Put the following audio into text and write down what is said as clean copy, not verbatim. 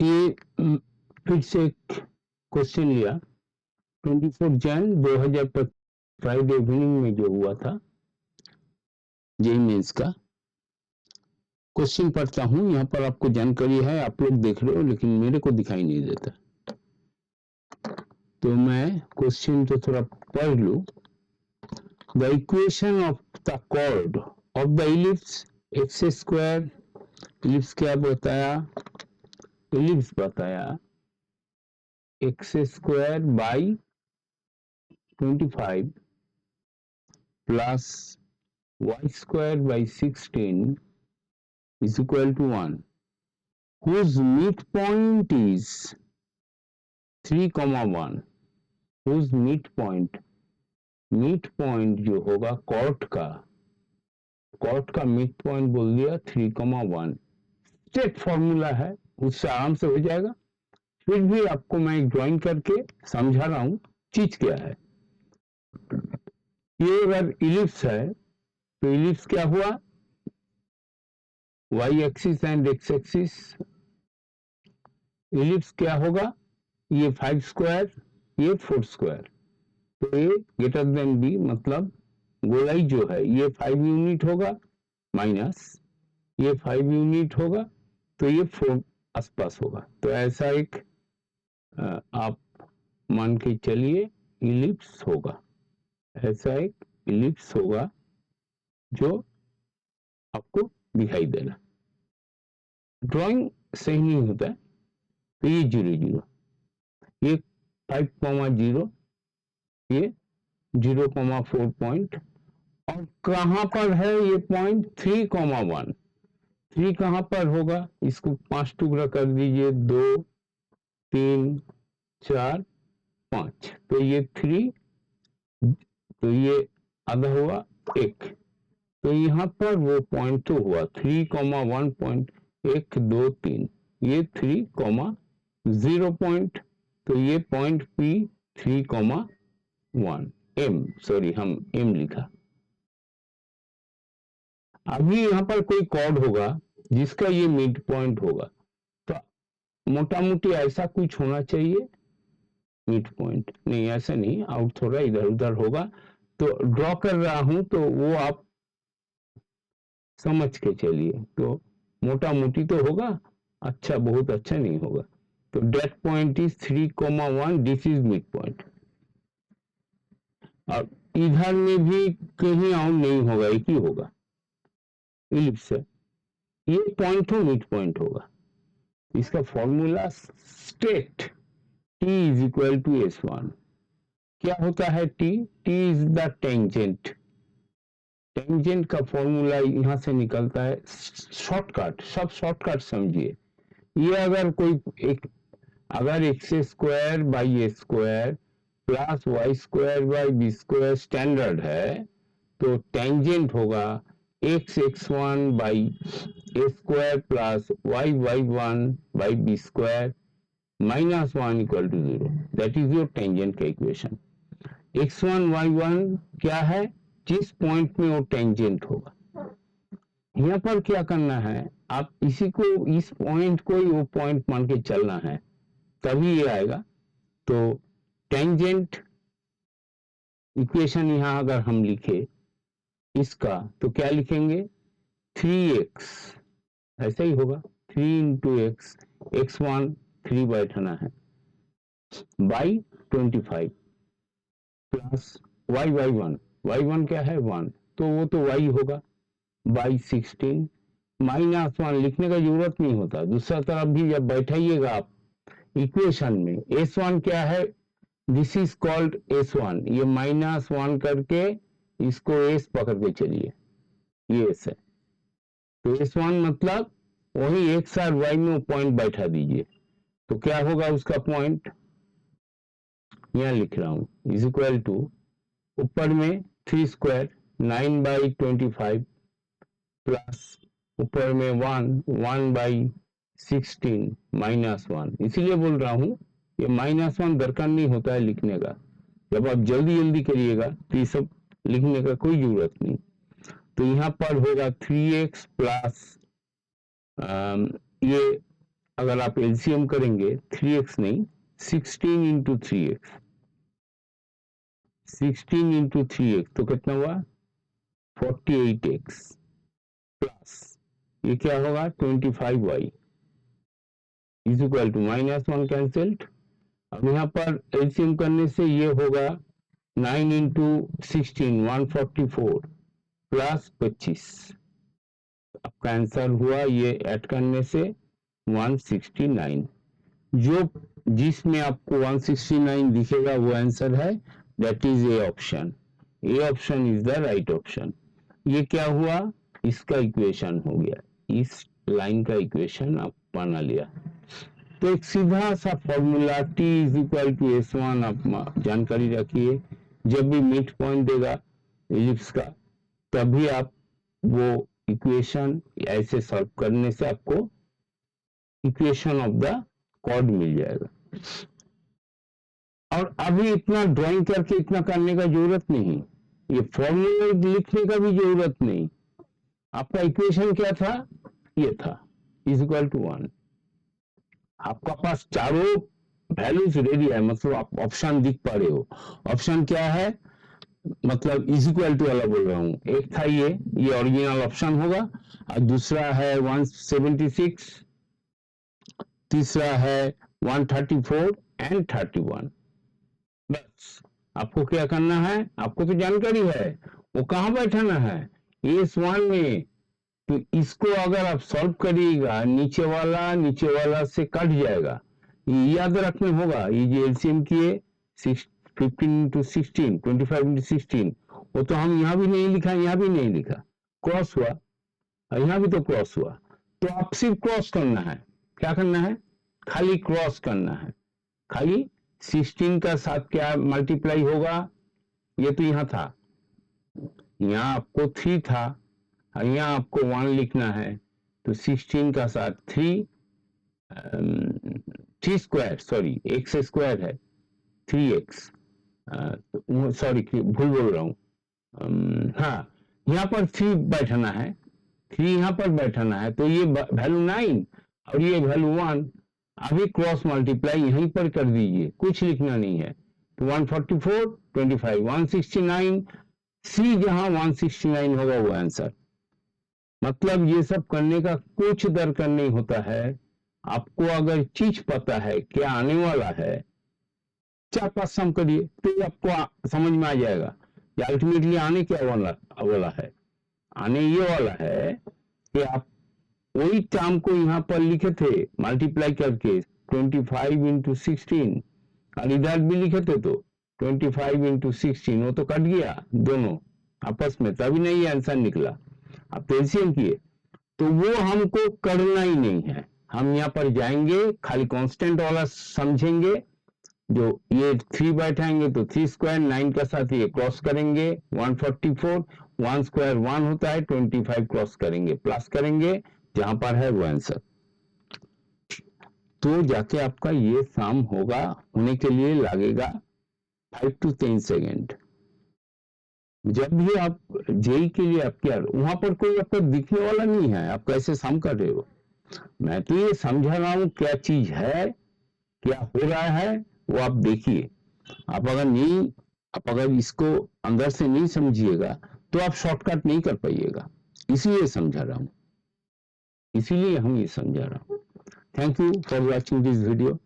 ये फिर से एक क्वेश्चन लिया 24 जन 2000 फ्राइडे इवनिंग में जो हुआ था जेईई मेंस का। क्वेश्चन पढ़ता हूं, यहाँ पर आपको जानकारी है, आप लोग देख रहे हो लेकिन मेरे को दिखाई नहीं देता, तो मैं क्वेश्चन तो थोड़ा पढ़ लूं। The equation of the chord of the ellipse x square, ellipse क्या बताया, इलिप्स बताया x square by 25 plus y square by 16 is equal to 1, whose midpoint is 3,1, whose midpoint जो होगा कॉर्ड का मिड पॉइंट बोल दिया 3,1। स्टेट फॉर्मूला है, उससे आराम से हो जाएगा। फिर भी आपको मैं ड्राइंग करके समझा रहा हूं चीज क्या है। ये अगर इलिप्स है तो इलिप्स क्या हुआ, y axis and x axis. Ellipse क्या होगा, ये 5 स्क्वायर ये 4 स्क्वायर, तो ये ग्रेटर देन b, मतलब गोलाई जो है ये 5 यूनिट होगा माइनस ये 5 यूनिट होगा, तो ये 4 आसपास होगा। तो ऐसा एक आप मान के चलिए इलिप्स होगा, ऐसा एक इलिप्स होगा जो आपको दिखाई देना। ड्राइंग सही नहीं होता है तो ये 0 0, ये 5,0, ये 0,4 पॉइंट, और कहां पर है ये पॉइंट 3,1। 3 कहां पर होगा, इसको 5 टुकड़ा कर दीजिए, 2 3 4 5, तो ये 3, तो ये आधा हुआ 1, तो यहाँ पर वो पॉइंट तो हुआ 3,1 पॉइंट 1 2 3, ये 3,0 पॉइंट, तो ये पॉइंट P 3,1 M, सॉरी हम M लिखा। अभी यहाँ पर कोई कॉर्ड होगा जिसका ये मिड पॉइंट होगा, तो मोटा मोटी ऐसा कुछ होना चाहिए मिड पॉइंट, नहीं ऐसा नहीं, आउट थोड़ा इधर उधर होगा, तो ड्रॉ कर रहा हूं तो वो आप समझ के चलिए। तो मोटा मोटी तो होगा, अच्छा बहुत अच्छा नहीं होगा। तो date point is 3,1, this is mid point, और इधर में भी कहीं और नहीं होगा, एक ही होगा इलिप्स से, ये पॉइंट तो मिड पॉइंट होगा। इसका formula state t is equal to S1। क्या होता है t? t is the tangent, tangent का फॉर्मूला यहां से निकलता है, शॉर्टकट, सब शॉर्टकट समझिए। ये अगर कोई एक, अगर x square by a square plus y square by b square standard है, तो टेंजेंट होगा x(x1) by a square plus y(y1) by b square minus 1 equal to 0। That is your tangent का इक्वेशन। x1 y1 क्या है, जिस point में वो tangent होगा। यहाँ पर क्या करना है, आप इसी को, इस पॉइंट को ही वो पॉइंट मान के चलना है, तभी ये आएगा। तो टेंजेंट इक्वेशन यहाँ अगर हम लिखे इसका, तो क्या लिखेंगे, 3x, ऐसा ही होगा, 3 इंटू एक्स, x1 3 बैठाना है, बाई 25 प्लस y1 क्या है 1, तो वो तो y होगा, बाई 16 माइनस 1, लिखने का जरूरत नहीं होता। दूसरा तरफ भी जब बैठाइएगा आप इक्वेशन में, S1 क्या है, दिस इज कॉल्ड S1, ये -1 करके इसको S पकड़ के चलिए, ये S है, तो S1 मतलब वही x और y में पॉइंट बैठा दीजिए, तो क्या होगा उसका पॉइंट, यहां लिख रहा हूं, इज इक्वल टू ऊपर में 3 स्क्वायर 9 बाई 25 प्लस ऊपर में 1 बाई 16 माइनस 1, इसीलिए बोल रहा हूं ये -1 दरकार नहीं होता है लिखने का। जब आप जल्दी जल्दी करिएगा तो ये सब लिखने का कोई जरूरत नहीं। तो यहाँ पर होगा 3x प्लस ये अगर आप एलसीएम करेंगे 3x नहीं 16 इंटू 3x, 16 इंटू 3x तो कितना हुआ 48x प्लस ये क्या होगा 25y is equal to -1 cancelled. अब यहाँ पर एलसीएम करने से ये होगा 9 इंटू 16 144 प्लस 25, आपका आंसर हुआ ये ऐड करने से 169। जो जिसमें आपको 169 दिखेगा वो आंसर है, that is A option. A option is the right option. ये क्या हुआ, इसका इक्वेशन हो गया, इस लाइन का इक्वेशन आप बना लिया। तो एक सीधा सा formula t is equal to S1 आप जानकारी रखिए, जब भी मिड पॉइंट देगा इलिप्स का तभी आप वो इक्वेशन ऐसे सॉल्व करने से आपको इक्वेशन ऑफ द कॉर्ड मिल जाएगा। और अभी इतना ड्राइंग करके इतना करने का जरूरत नहीं, ये फॉर्मूला लिखने का भी जरूरत नहीं। आपका इक्वेशन क्या था, ये था इज इक्वल टू 1। आपका पास चारों वैल्यूज रेडी है, मतलब आप ऑप्शन दिख पा रहे हो। ऑप्शन क्या है, मतलब इज इक्वल टू वाला बोल रहा हूं, एक था ये ओरिजिनल ऑप्शन होगा, और दूसरा है 176, तीसरा है 134 एंड 31। बस आपको क्या करना है, आपको तो जानकारी है वो कहां बैठाना है, S1 में। तो इसको अगर आप सॉल्व करिएगा नीचे वाला से कट जाएगा, ये याद रखने होगा। ये जो एलसीएम किए 15 इंटू 16 25 इंटू 16, वो तो हम यहाँ भी नहीं लिखा, यहाँ भी नहीं लिखा, क्रॉस हुआ, यहाँ भी तो क्रॉस हुआ। तो आप सिर्फ क्रॉस करना है, क्या करना है, खाली क्रॉस करना है। खाली 16 का साथ क्या मल्टीप्लाई होगा, ये तो यहाँ था, यहाँ आपको 3 था, यहाँ आपको 1 लिखना है, तो 16 का साथ 3 स्क्वायर, सॉरी एक्स स्क्वायर है 3x, सॉरी भूल बोल रहा हूँ। हाँ, यहाँ पर 3 बैठना है, 3 यहाँ पर बैठना है, तो ये वैल्यू 9 और ये वैल्यू 1। अभी क्रॉस मल्टीप्लाई यहीं पर कर दीजिए, कुछ लिखना नहीं है। तो 144 25 169, सी जहां 169 होगा वो आंसर। मतलब ये सब करने का कुछ दरकार नहीं होता है। आपको अगर चीज पता है क्या आने वाला है, 4-5 सम करिए तो आपको समझ में आ जाएगा कि अल्टीमेटली आने क्या वाला है। आने ये वाला है कि आप वही टर्म को यहाँ पर लिखे थे मल्टीप्लाई करके 25 इंटू 16, और इधर भी लिखे थे तो 25 इंटू 16, वो तो कट गया दोनों आपस में, तभी नहीं आंसर निकला। आप एलसीएम किए तो वो हमको करना ही नहीं है। हम यहाँ पर जाएंगे, खाली कांस्टेंट वाला समझेंगे, जो ये 3 बैठाएंगे तो 3 स्क्वायर 9 का साथ ये क्रॉस करेंगे 144, 1 स्क्वायर 1 होता है, 25 क्रॉस करेंगे प्लस करेंगे, जहां पर है वो आंसर। तो जाके आपका ये सम होगा, होने के लिए लगेगा 5 to 10 सेकेंड। जब भी आप जेई के लिए आप क्या, वहां पर कोई आपको दिखने वाला नहीं है, आप कैसे सम कर रहे हो। मैं तो ये समझा रहा हूं क्या चीज है, क्या हो रहा है, वो आप देखिए। आप अगर इसको अंदर से नहीं समझिएगा तो आप शॉर्टकट नहीं कर पाइएगा, इसीलिए समझा रहा हूं, इसीलिए हम ये समझा रहा हूं। Thank you for watching this video.